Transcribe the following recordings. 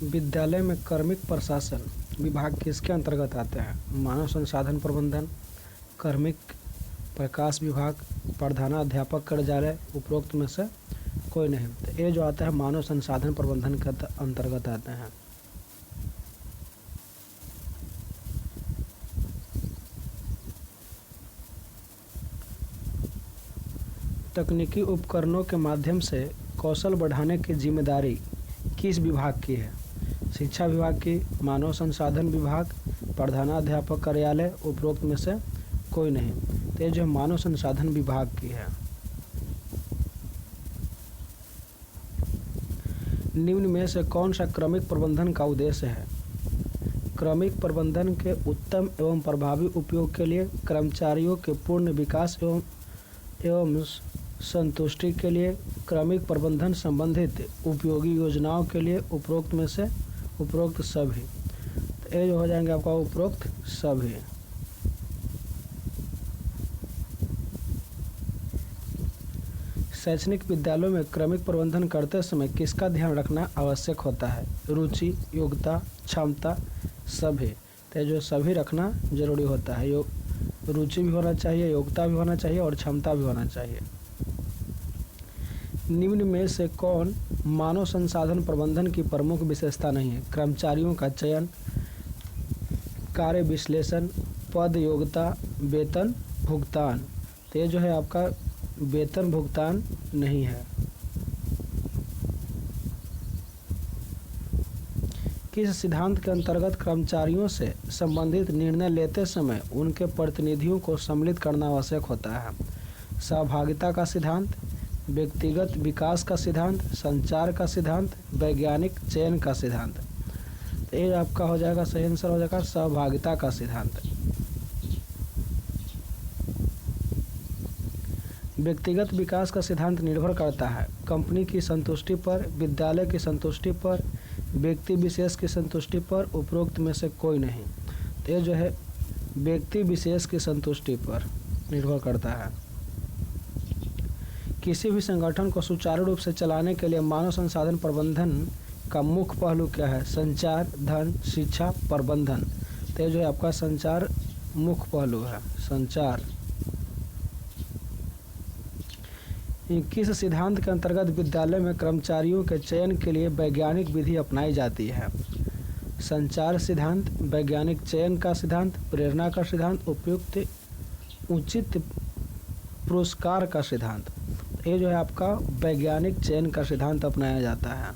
विद्यालय में कार्मिक प्रशासन विभाग किसके अंतर्गत आते हैं? मानव संसाधन प्रबंधन, कार्मिक प्रकाश विभाग, प्रधानाध्यापक कार्यालय, उपरोक्त में से कोई नहीं। तो ये जो आता है मानव संसाधन प्रबंधन के अंतर्गत आते हैं। तकनीकी उपकरणों के माध्यम से कौशल बढ़ाने की जिम्मेदारी किस विभाग की है? शिक्षा विभाग की, मानव संसाधन विभाग, प्रधानाध्यापक कार्यालय, उपरोक्त में से कोई नहीं। तो ये जो मानव संसाधन विभाग की है। निम्न में से कौन सा क्रमिक प्रबंधन का उद्देश्य है? क्रमिक प्रबंधन के उत्तम एवं प्रभावी उपयोग के लिए, कर्मचारियों के पूर्ण विकास एवं संतुष्टि के लिए, क्रमिक प्रबंधन संबंधित उपयोगी योजनाओं के लिए, उपरोक्त में से उपरोक्त सभी। तो ये जो हो जाएंगे आपका उपरोक्त सभी। शैक्षणिक विद्यालयों में क्रमिक प्रबंधन करते समय किसका ध्यान रखना आवश्यक होता है? रुचि, योग्यता, क्षमता, सभी। तो जो सभी रखना जरूरी होता है। रुचि भी होना चाहिए, योग्यता भी होना चाहिए और क्षमता भी होना चाहिए। निम्न में से कौन मानव संसाधन प्रबंधन की प्रमुख विशेषता नहीं है? कर्मचारियों का चयन, कार्य विश्लेषण, पद योग्यता, वेतन भुगतान। तो ये जो है आपका वेतन भुगतान नहीं है। किस सिद्धांत के अंतर्गत कर्मचारियों से संबंधित निर्णय लेते समय उनके प्रतिनिधियों को सम्मिलित करना आवश्यक होता है? सहभागिता का सिद्धांत, व्यक्तिगत विकास का सिद्धांत, संचार का सिद्धांत, वैज्ञानिक चयन का सिद्धांत। तो ये आपका हो जाएगा सही आंसर हो जाएगा सहभागिता का सिद्धांत। व्यक्तिगत विकास का सिद्धांत निर्भर करता है कंपनी की संतुष्टि पर, विद्यालय की संतुष्टि पर, व्यक्ति विशेष की संतुष्टि पर, उपरोक्त में से कोई नहीं। तो ये जो है व्यक्ति विशेष की संतुष्टि पर निर्भर करता है। किसी भी संगठन को सुचारू रूप से चलाने के लिए मानव संसाधन प्रबंधन का मुख्य पहलू क्या है? संचार, धन, शिक्षा, प्रबंधन। तो ये जो है आपका संचार मुख्य पहलू है, संचार। किस सिद्धांत के अंतर्गत विद्यालय में कर्मचारियों के चयन के लिए वैज्ञानिक विधि अपनाई जाती है? संचार सिद्धांत, वैज्ञानिक चयन का सिद्धांत, प्रेरणा का सिद्धांत, उपयुक्त उचित पुरस्कार का सिद्धांत। ये जो है आपका वैज्ञानिक चयन का सिद्धांत अपनाया जाता है।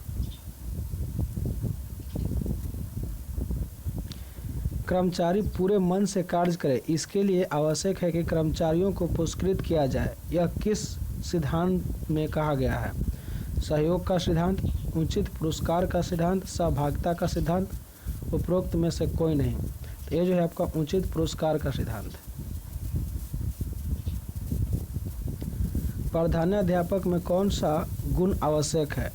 कर्मचारी पूरे मन से कार्य करे, इसके लिए आवश्यक है कि कर्मचारियों को पुरस्कृत किया जाए। यह किस सिद्धांत में कहा गया है? सहयोग का सिद्धांत, उचित पुरस्कार का सिद्धांत, सहभागिता का सिद्धांत, उपरोक्त में से कोई नहीं। तो ये जो है आपका उचित पुरस्कार का सिद्धांत। प्रधानाध्यापक में कौन सा गुण आवश्यक है?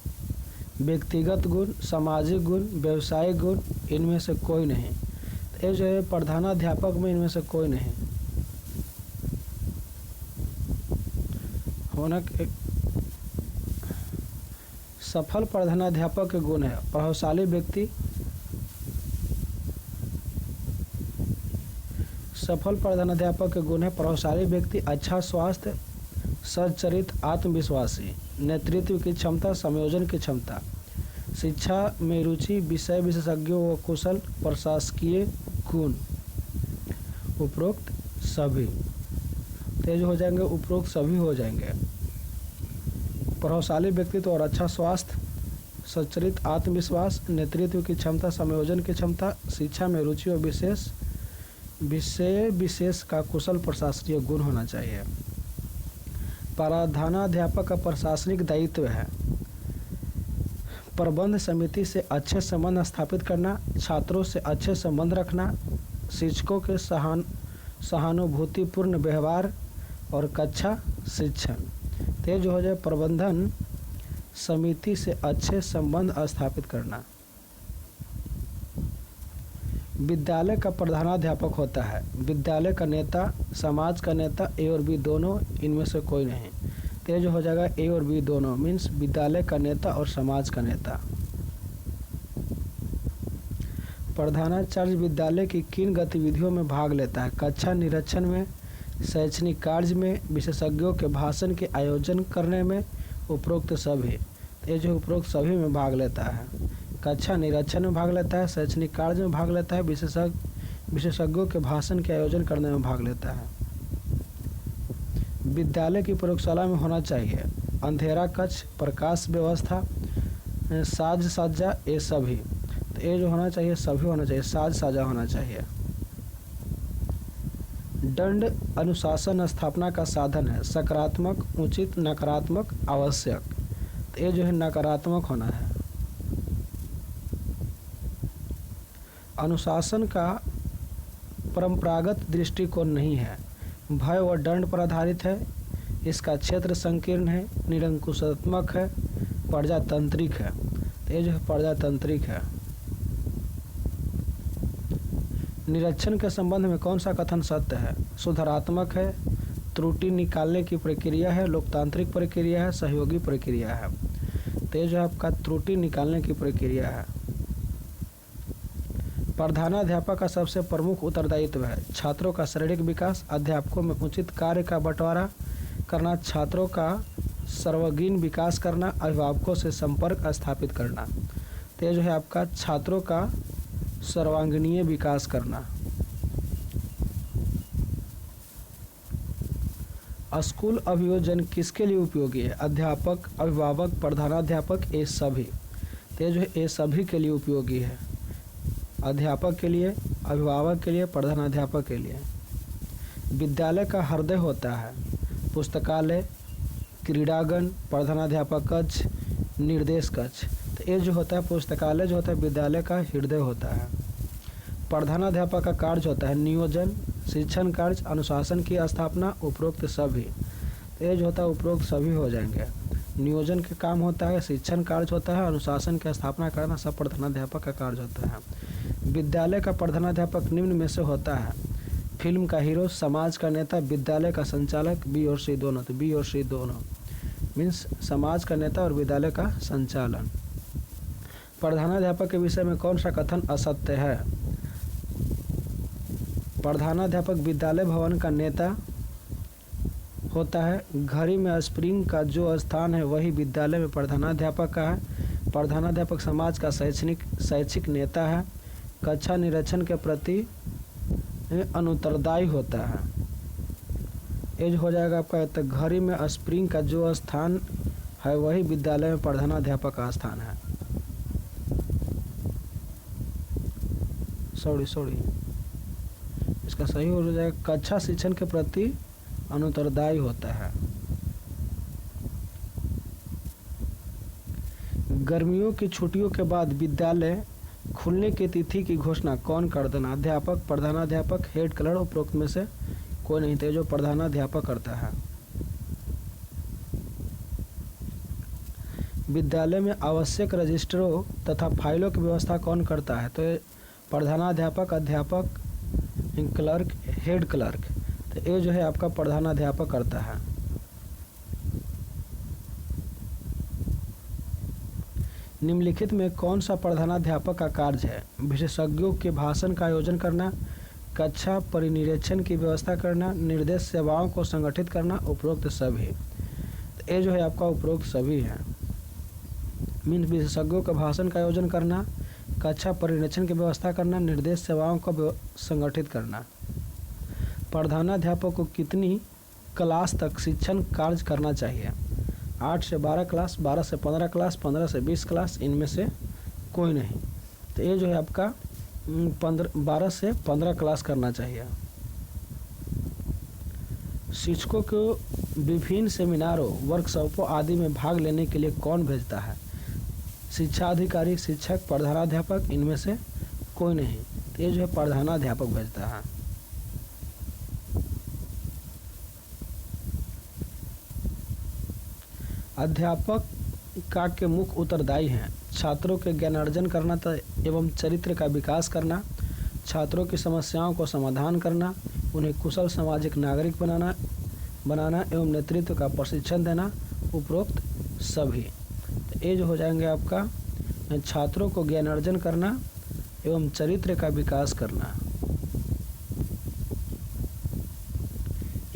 व्यक्तिगत गुण, सामाजिक गुण, व्यवसायिक गुण, इनमें से कोई नहीं। तो ये जो है प्रधानाध्यापक में इनमें से कोई नहीं होना। सफल प्रधानाध्यापक के गुण है प्रभावशाली व्यक्ति, सफल प्रधानाध्यापक के गुण है प्रभावशाली व्यक्ति, अच्छा स्वास्थ्य, सच्चरित, आत्मविश्वासी, नेतृत्व की क्षमता, संयोजन की क्षमता, शिक्षा में रुचि, विषय विशेषज्ञों व कुशल, प्रशासकीय गुण, उपरोक्त सभी। तेज हो जाएंगे, उपरोक्त सभी हो जाएंगे। प्रभावशाली व्यक्तित्व और अच्छा स्वास्थ्य, सच्चरित, आत्मविश्वास, नेतृत्व की क्षमता, संयोजन की क्षमता, शिक्षा में रुचि और विषय विशेष का कुशल प्रशासकीय गुण होना चाहिए। प्रधानाध्यापक का प्रशासनिक दायित्व है प्रबंध समिति से अच्छे संबंध स्थापित करना, छात्रों से अच्छे संबंध रखना, शिक्षकों के सहानुभूतिपूर्ण व्यवहार और कक्षा शिक्षण। तेज हो जाए प्रबंधन समिति से अच्छे संबंध स्थापित करना। विद्यालय का प्रधानाध्यापक होता है विद्यालय का नेता, समाज का नेता, ए और बी दोनों, इनमें से कोई नहीं। तेज हो जाएगा ए और बी दोनों, मीन्स विद्यालय का नेता और समाज का नेता। प्रधानाचार्य विद्यालय की किन गतिविधियों में भाग लेता है? कक्षा निरीक्षण में, शैक्षणिक कार्य में, विशेषज्ञों के भाषण के आयोजन करने में, उपरोक्त सभी। ये जो उपरोक्त सभी में भाग लेता है। कक्षा निरीक्षण में भाग लेता है, शैक्षणिक कार्य में भाग लेता है, विशेषज्ञों के भाषण के आयोजन करने में भाग लेता है। विद्यालय की प्रयोगशाला में होना चाहिए अंधेरा कक्ष, प्रकाश व्यवस्था, साज सज्जा, ये सभी। तो ये जो होना चाहिए सभी होना चाहिए, साज सज्जा होना चाहिए। दंड अनुशासन स्थापना का साधन है, सकारात्मक, उचित, नकारात्मक, आवश्यक। तो ये जो है नकारात्मक होना है। अनुशासन का परंपरागत दृष्टिकोण नहीं है, भय व दंड पर आधारित है, इसका क्षेत्र संकीर्ण है, निरंकुशात्मक है, प्रजातांत्रिक है। तो ये जो है प्रजातांत्रिक है। निरीक्षण के संबंध में कौन सा कथन सत्य है? सुधारात्मक है, त्रुटि निकालने की प्रक्रिया है, लोकतांत्रिक प्रक्रिया है, सहयोगी प्रक्रिया है। तो ये जो आपका त्रुटि निकालने की प्रक्रिया है। प्रधानाध्यापक का सबसे प्रमुख उत्तरदायित्व है छात्रों का शारीरिक विकास, अध्यापकों में उचित कार्य का बंटवारा करना, छात्रों का सर्वांगीण विकास करना, अभिभावकों से संपर्क स्थापित करना। तो ये जो है आपका छात्रों का सर्वांगीण विकास करना। स्कूल अभियोजन किसके लिए उपयोगी है? अध्यापक, अभिभावक, प्रधानाध्यापक, ये सभी। तो ये जो है ये सभी के लिए उपयोगी है, अध्यापक के लिए, अभिभावक के लिए, प्रधानाध्यापक के लिए। विद्यालय का हृदय होता है पुस्तकालय, क्रीड़ांगन, प्रधानाध्यापक कक्ष, निर्देश कक्ष। तो ये जो होता है पुस्तकालय जो होता है विद्यालय का हृदय होता है। प्रधानाध्यापक का कार्य होता है नियोजन, शिक्षण कार्य, अनुशासन की स्थापना, उपरोक्त सभी। तो ये जो होता है उपरोक्त सभी हो जाएंगे। नियोजन के काम होता है, शिक्षण कार्य होता है, अनुशासन की स्थापना करना सब प्रधानाध्यापक का कार्य होता है। विद्यालय का प्रधानाध्यापक निम्न में से होता है: फिल्म का हीरो, समाज का नेता, विद्यालय का संचालक। बी और सी दोनों। तो बी और सी दोनों मीन्स समाज का नेता और विद्यालय का संचालन। प्रधानाध्यापक के विषय में कौन सा कथन असत्य है? प्रधानाध्यापक विद्यालय भवन का नेता होता है, घड़ी में स्प्रिंग का जो स्थान है वही विद्यालय में प्रधानाध्यापक का है। प्रधानाध्यापक समाज का शैक्षिक नेता है, कक्षा निरीक्षण के प्रति अनुत्तरदायी होता है। एज हो जाएगा आपका, तो घड़ी में स्प्रिंग का जो स्थान है वही विद्यालय में प्रधानाध्यापक का स्थान है। सॉरी इसका सही हो जाएगा, कक्षा शिक्षण के प्रति अनुत्तरदायी होता है। गर्मियों की छुट्टियों के बाद विद्यालय खुलने की तिथि की घोषणा कौन कर देना? अध्यापक, प्रधानाध्यापक, हेड क्लर्क, उपरोक्त में से कोई नहीं थे, जो प्रधानाध्यापक करता है। विद्यालय में आवश्यक रजिस्टरों तथा फाइलों की व्यवस्था कौन करता है? तो प्रधानाध्यापक, अध्यापक, क्लर्क, हेड क्लर्क। तो ये जो है आपका प्रधानाध्यापक करता है। निम्नलिखित में कौन सा प्रधानाध्यापक का कार्य है? विशेषज्ञों के भाषण का आयोजन करना, कक्षा परिनिरीक्षण की व्यवस्था करना, निर्देश सेवाओं को संगठित करना, उपरोक्त सभी। तो ये जो है आपका उपरोक्त सभी है। मीन विशेषज्ञों के भाषण का आयोजन करना, कक्षा परिनिरीक्षण की व्यवस्था करना, निर्देश सेवाओं को संगठित करना। प्रधानाध्यापक को कितनी क्लास तक शिक्षण कार्य करना चाहिए? 8 से 12 क्लास, 12 से 15 क्लास, 15 से 20 क्लास, इनमें से कोई नहीं। तो ये जो है आपका 12 से 15 क्लास करना चाहिए। शिक्षकों को विभिन्न सेमिनारों, वर्कशॉपों आदि में भाग लेने के लिए कौन भेजता है? शिक्षा अधिकारी, शिक्षक, प्रधानाध्यापक, इनमें से कोई नहीं। तो ये जो है प्रधानाध्यापक भेजता है। अध्यापक का के मुख्य उत्तरदायी हैं छात्रों के ज्ञानार्जन करना एवं चरित्र का विकास करना, छात्रों की समस्याओं को समाधान करना, उन्हें कुशल सामाजिक नागरिक बनाना एवं नेतृत्व का प्रशिक्षण देना, उपरोक्त सभी। तो ये जो हो जाएंगे आपका छात्रों को ज्ञानार्जन करना, एवं चरित्र का विकास करना।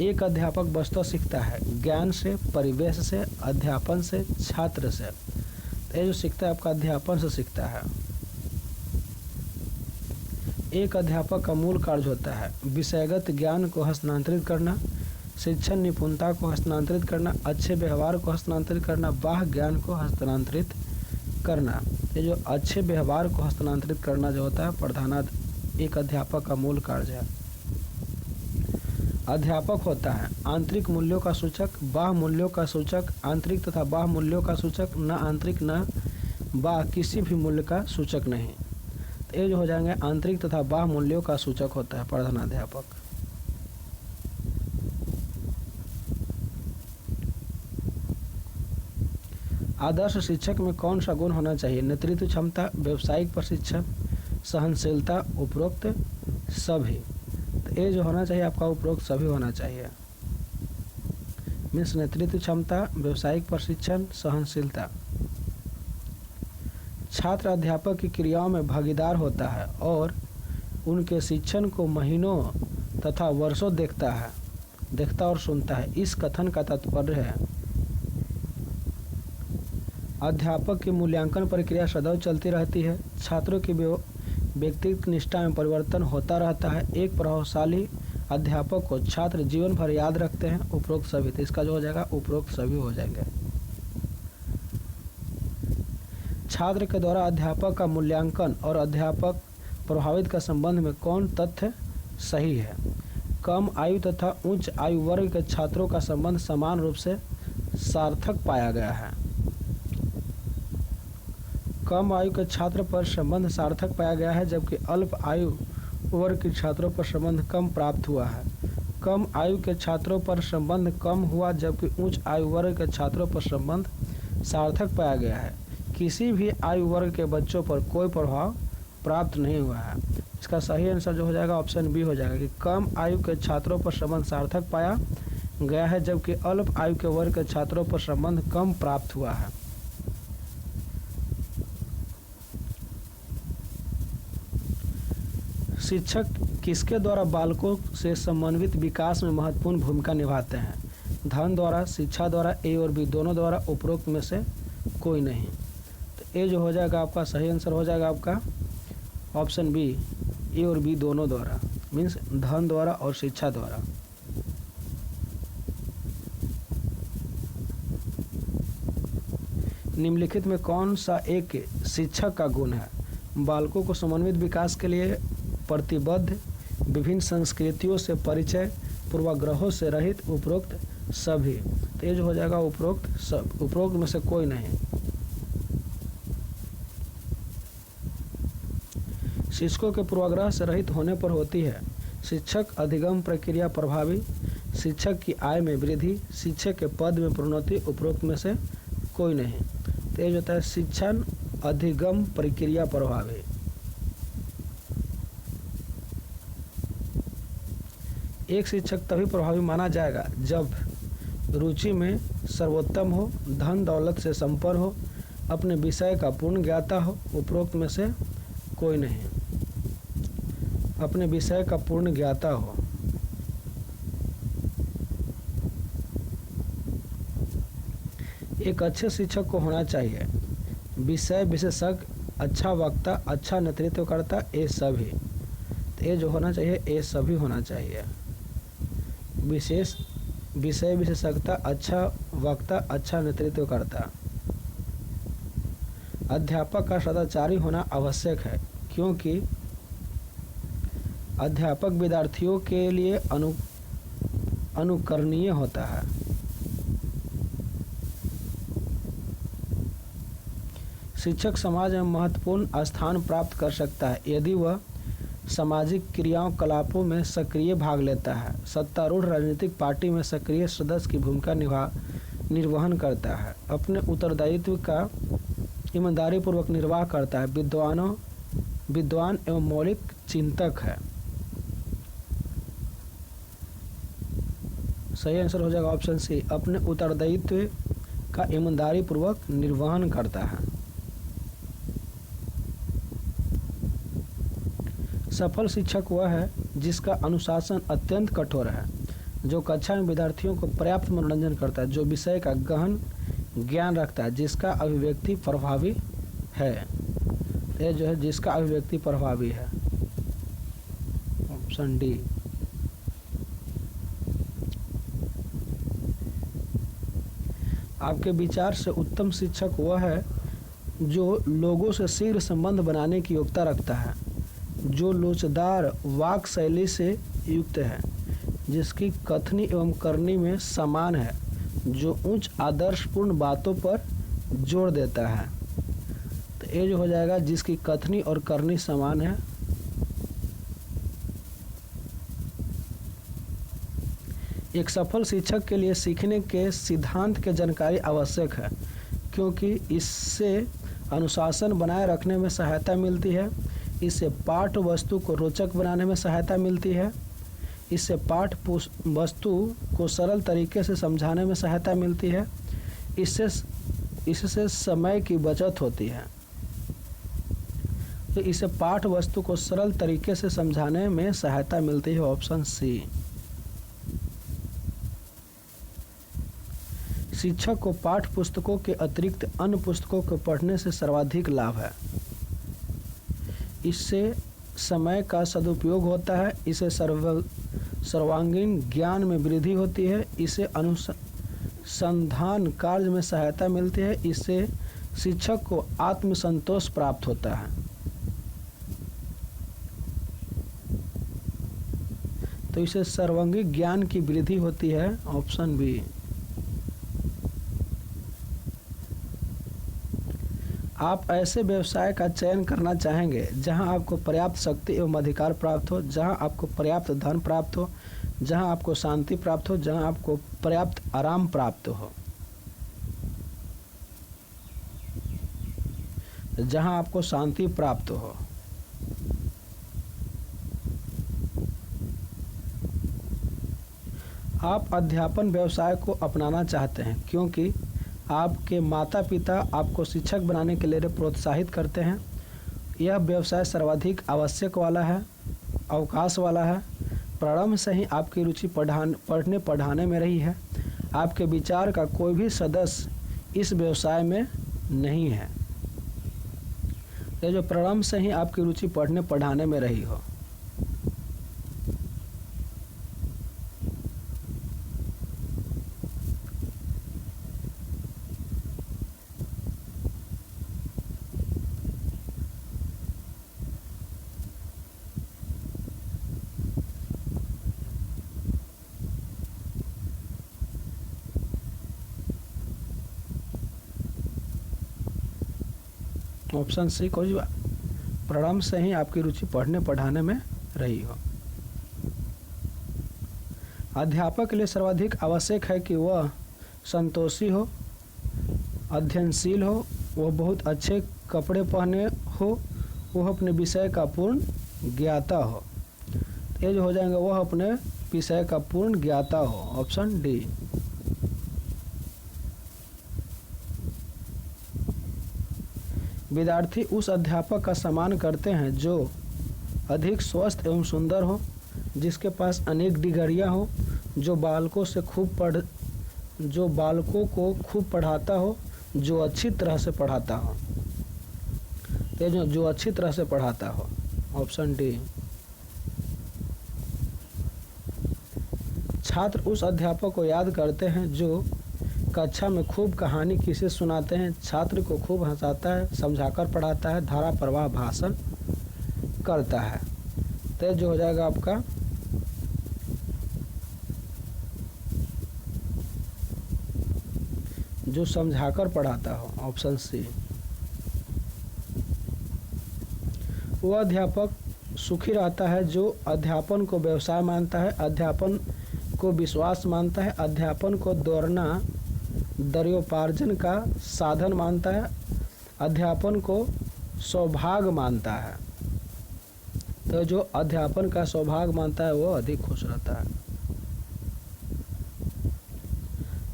एक अध्यापक वस्तु सीखता है ज्ञान से, परिवेश से, अध्यापन से, छात्र से। तो ये जो सीखता है आपका अध्यापन से सीखता है। एक अध्यापक का मूल कार्य होता है विषयगत ज्ञान को हस्तांतरित करना, शिक्षण निपुणता को हस्तांतरित करना, अच्छे व्यवहार को हस्तांतरित करना, बाह्य ज्ञान को हस्तांतरित करना। ये जो अच्छे व्यवहार को हस्तांतरित करना जो होता है एक अध्यापक का मूल कार्य है। अध्यापक होता है आंतरिक मूल्यों का सूचक, बाह्य मूल्यों का सूचक, आंतरिक तथा बाह्य मूल्यों का सूचक, न आंतरिक न बाह्य किसी भी मूल्य का सूचक नहीं। तो ये जो हो जाएंगे आंतरिक तथा बाह्य मूल्यों का सूचक होता है प्रधानाध्यापक। आदर्श शिक्षक में कौन सा गुण होना चाहिए? नेतृत्व क्षमता, व्यावसायिक प्रशिक्षण, सहनशीलता, उपरोक्त सभी। तो ये जो होना चाहिए आपका उपरोक्त सभी होना चाहिए। मीन्स नेतृत्व क्षमता, व्यावसायिक प्रशिक्षण, सहनशीलता। छात्र अध्यापक की क्रियाओं में भागीदार होता है और उनके शिक्षण को महीनों तथा वर्षों देखता और सुनता है। इस कथन का तात्पर्य है अध्यापक की मूल्यांकन प्रक्रिया सदैव चलती रहती है। छात्रों की व्यक्तित्व निष्ठा में परिवर्तन होता रहता है। एक प्रभावशाली अध्यापक को छात्र जीवन भर याद रखते हैं। उपरोक्त सभी। तो इसका जो हो जाएगा उपरोक्त सभी हो जाएंगे। छात्र के द्वारा अध्यापक का मूल्यांकन और अध्यापक प्रभावित का संबंध में कौन तथ्य सही है? कम आयु तथा उच्च आयु वर्ग के छात्रों का संबंध समान रूप से सार्थक पाया गया है। कम आयु के छात्र पर संबंध सार्थक पाया गया है, जबकि अल्प आयु वर्ग के छात्रों पर संबंध कम प्राप्त हुआ है। कम आयु के छात्रों पर संबंध कम हुआ, जबकि उच्च आयु वर्ग के छात्रों पर संबंध सार्थक पाया गया है। किसी भी आयु वर्ग के बच्चों पर कोई प्रभाव प्राप्त नहीं हुआ है। इसका सही आंसर जो हो जाएगा ऑप्शन बी हो जाएगा कि कम आयु के छात्रों पर संबंध सार्थक पाया गया है, जबकि अल्प आयु के वर्ग के छात्रों पर संबंध कम प्राप्त हुआ है। शिक्षक किसके द्वारा बालकों से समन्वित विकास में महत्वपूर्ण भूमिका निभाते हैं? धन द्वारा, शिक्षा द्वारा, ए और बी दोनों द्वारा, उपरोक्त में से कोई नहीं। तो ए जो हो जाएगा आपका सही आंसर हो जाएगा आपका ऑप्शन बी, ए और बी दोनों द्वारा। मीन्स धन द्वारा और शिक्षा द्वारा। निम्नलिखित में कौन सा एक शिक्षक का गुण है? बालकों को समन्वित विकास के लिए प्रतिबद्ध, विभिन्न संस्कृतियों से परिचय, पूर्वाग्रहों से रहित, उपरोक्त सभी। तो ये जो हो जाएगा उपरोक्त सब। उपरोक्त में से कोई नहीं। शिक्षकों के पूर्वाग्रह से रहित होने पर होती है शिक्षक अधिगम प्रक्रिया प्रभावी, शिक्षक की आय में वृद्धि, शिक्षक के पद में प्रोन्नति। उपरोक्त में से कोई नहीं। तो ये जो होता है शिक्षण अधिगम प्रक्रिया प्रभावी। एक शिक्षक तभी प्रभावी माना जाएगा जब रुचि में सर्वोत्तम हो, धन दौलत से संपन्न हो, अपने विषय का पूर्ण ज्ञाता हो। उपरोक्त में से कोई नहीं। अपने विषय का पूर्ण ज्ञाता हो। एक अच्छे शिक्षक को होना चाहिए विषय विशेषज्ञ, अच्छा वक्ता, अच्छा नेतृत्वकर्ता, ये सभी। तो ये जो होना चाहिए ये सभी होना चाहिए। विषय विशेषज्ञता, अच्छा वक्ता, अच्छा नेतृत्वकर्ता। अध्यापक का सदाचारी होना आवश्यक है, क्योंकि अध्यापक विद्यार्थियों के लिए अनुकरणीय होता है। शिक्षक समाज में महत्वपूर्ण स्थान प्राप्त कर सकता है यदि वह सामाजिक क्रियाओं कलापों में सक्रिय भाग लेता है, सत्तारूढ़ राजनीतिक पार्टी में सक्रिय सदस्य की भूमिका निर्वहन करता है, अपने उत्तरदायित्व का ईमानदारी पूर्वक निर्वाह करता है, विद्वान एवं मौलिक चिंतक है। सही आंसर हो जाएगा ऑप्शन सी, अपने उत्तरदायित्व का ईमानदारी पूर्वक निर्वहन करता है। सफल शिक्षक वह है जिसका अनुशासन अत्यंत कठोर है, जो कक्षा में विद्यार्थियों को पर्याप्त मनोरंजन करता है, जो विषय का गहन ज्ञान रखता है, जिसका अभिव्यक्ति प्रभावी है। ये जो है जिसका अभिव्यक्ति प्रभावी है, ऑप्शन डी। आपके विचार से उत्तम शिक्षक वह है जो लोगों से शीघ्र संबंध बनाने की योग्यता रखता है, जो लोचदार वाक शैली से युक्त है, जिसकी कथनी एवं करनी में समान है, जो उच्च आदर्शपूर्ण बातों पर जोर देता है। तो ये जो हो जाएगा जिसकी कथनी और करनी समान है। एक सफल शिक्षक के लिए सीखने के सिद्धांत की जानकारी आवश्यक है, क्योंकि इससे अनुशासन बनाए रखने में सहायता मिलती है, इससे पाठ वस्तु को रोचक बनाने में सहायता मिलती है, इससे पाठ वस्तु को सरल तरीके से समझाने में सहायता मिलती है, इससे समय की बचत होती है। तो इससे पाठ वस्तु को सरल तरीके से समझाने में सहायता मिलती है, ऑप्शन सी। शिक्षक को पाठ पुस्तकों के अतिरिक्त अन्य पुस्तकों को पढ़ने से सर्वाधिक लाभ है। इससे समय का सदुपयोग होता है, इससे सर्वांगीण ज्ञान में वृद्धि होती है, इससे अनुसंधान कार्य में सहायता मिलती है, इससे शिक्षक को आत्मसंतोष प्राप्त होता है। तो इससे सर्वांगीण ज्ञान की वृद्धि होती है, ऑप्शन बी। आप ऐसे व्यवसाय का चयन करना चाहेंगे जहां आपको पर्याप्त शक्ति एवं अधिकार प्राप्त हो, जहां आपको पर्याप्त धन प्राप्त हो, जहां आपको शांति प्राप्त हो, जहां आपको पर्याप्त आराम प्राप्त हो, जहां आपको शांति प्राप्त हो। आप अध्यापन व्यवसाय को अपनाना चाहते हैं क्योंकि आपके माता पिता आपको शिक्षक बनाने के लिए प्रोत्साहित करते हैं। यह व्यवसाय सर्वाधिक आवश्यक वाला है, अवकाश वाला है। प्रारंभ से ही आपकी रुचि पढ़ने पढ़ाने में रही है। आपके विचार का कोई भी सदस्य इस व्यवसाय में नहीं है। यह जो प्रारंभ से ही आपकी रुचि पढ़ने पढ़ाने में रही हो। ऑप्शन सी को प्रारंभ से ही आपकी रुचि पढ़ने पढ़ाने में रही हो। अध्यापक के लिए सर्वाधिक आवश्यक है कि वह संतोषी हो, अध्ययनशील हो, वह बहुत अच्छे कपड़े पहने हो, वह अपने विषय का पूर्ण ज्ञाता हो। ये जो हो जाएंगे वह अपने विषय का पूर्ण ज्ञाता हो, ऑप्शन डी। विद्यार्थी उस अध्यापक का सम्मान करते हैं जो अधिक स्वस्थ एवं सुंदर हो, जिसके पास अनेक डिग्रियां हो, जो बालकों को खूब पढ़ाता हो, जो अच्छी तरह से पढ़ाता हो। जो अच्छी तरह से पढ़ाता हो, ऑप्शन डी। छात्र उस अध्यापक को याद करते हैं जो कक्षा में खूब कहानी किस्से सुनाते हैं, छात्र को खूब हंसाता है, समझाकर पढ़ाता है, धारा प्रवाह भाषण करता है। तो जो हो जाएगा आपका जो समझाकर पढ़ाता हो, ऑप्शन सी। वह अध्यापक सुखी रहता है जो अध्यापन को व्यवसाय मानता है, अध्यापन को विश्वास मानता है, अध्यापन को दौड़ना दर्योपार्जन का साधन मानता है, अध्यापन को सौभाग्य मानता है। तो जो अध्यापन का सौभाग्य मानता है वो अधिक खुश रहता है।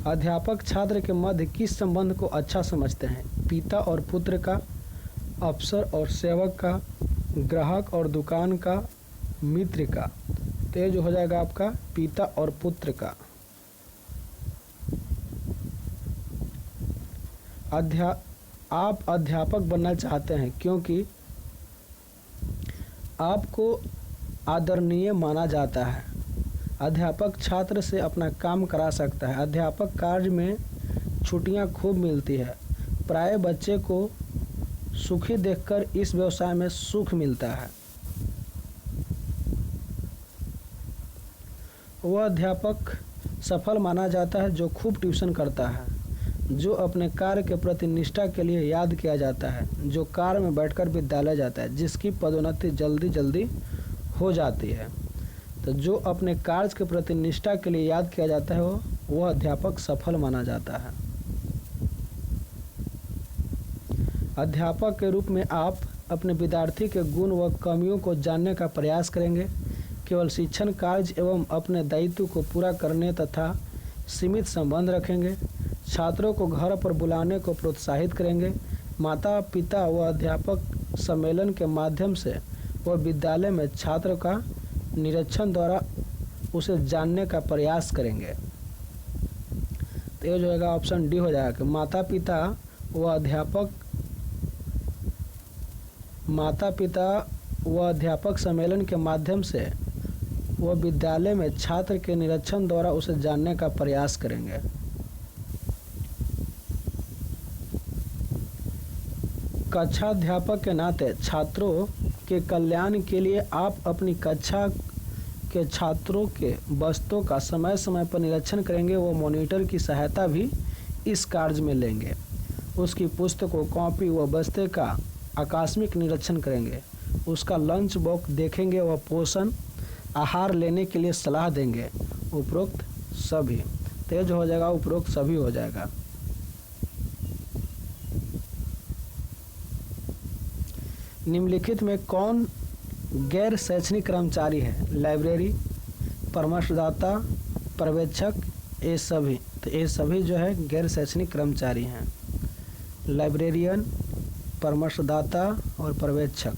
अध्यापक छात्र के मध्य किस संबंध को अच्छा समझते हैं? पिता और पुत्र का, अफसर और सेवक का, ग्राहक और दुकान का, मित्र का। तो ये जो हो जाएगा आपका पिता और पुत्र का। आप अध्यापक बनना चाहते हैं क्योंकि आपको आदरणीय माना जाता है। अध्यापक छात्र से अपना काम करा सकता है। अध्यापक कार्य में छुट्टियां खूब मिलती है। प्राय बच्चे को सुखी देखकर इस व्यवसाय में सुख मिलता है। वह अध्यापक सफल माना जाता है जो खूब ट्यूशन करता है, जो अपने कार्य के प्रति निष्ठा के लिए याद किया जाता है, जो कार में बैठकर विद्यालय जाता है, जिसकी पदोन्नति जल्दी जल्दी हो जाती है। तो जो अपने कार्य के प्रति निष्ठा के लिए याद किया जाता है वह अध्यापक सफल माना जाता है। अध्यापक के रूप में आप अपने विद्यार्थी के गुण व कमियों को जानने का प्रयास करेंगे। केवल शिक्षण कार्य एवं अपने दायित्व को पूरा करने तथा सीमित संबंध रखेंगे। छात्रों को घर पर बुलाने को प्रोत्साहित करेंगे। माता पिता व अध्यापक सम्मेलन के माध्यम से वह विद्यालय में छात्र का निरीक्षण द्वारा उसे जानने का प्रयास करेंगे। तो ये जो है ऑप्शन डी हो जाएगा कि माता पिता व अध्यापक सम्मेलन के माध्यम से वह विद्यालय में छात्र के निरीक्षण द्वारा उसे जानने का प्रयास करेंगे। कक्षाध्यापक के नाते छात्रों के कल्याण के लिए आप अपनी कक्षा के छात्रों के बस्तों का समय समय पर निरीक्षण करेंगे। वो मॉनिटर की सहायता भी इस कार्य में लेंगे। उसकी पुस्तकों, कॉपी व बस्ते का आकस्मिक निरीक्षण करेंगे। उसका लंच बॉक्स देखेंगे व पोषण आहार लेने के लिए सलाह देंगे। उपरोक्त सभी। तो जो हो जाएगा उपरोक्त सभी हो जाएगा। निम्नलिखित में कौन गैर शैक्षणिक कर्मचारी है? लाइब्रेरी, परामर्शदाता, पर्यवेक्षक, ये सभी। तो ये सभी जो है गैर शैक्षणिक कर्मचारी हैं। लाइब्रेरियन, परामर्शदाता और पर्यवेक्षक।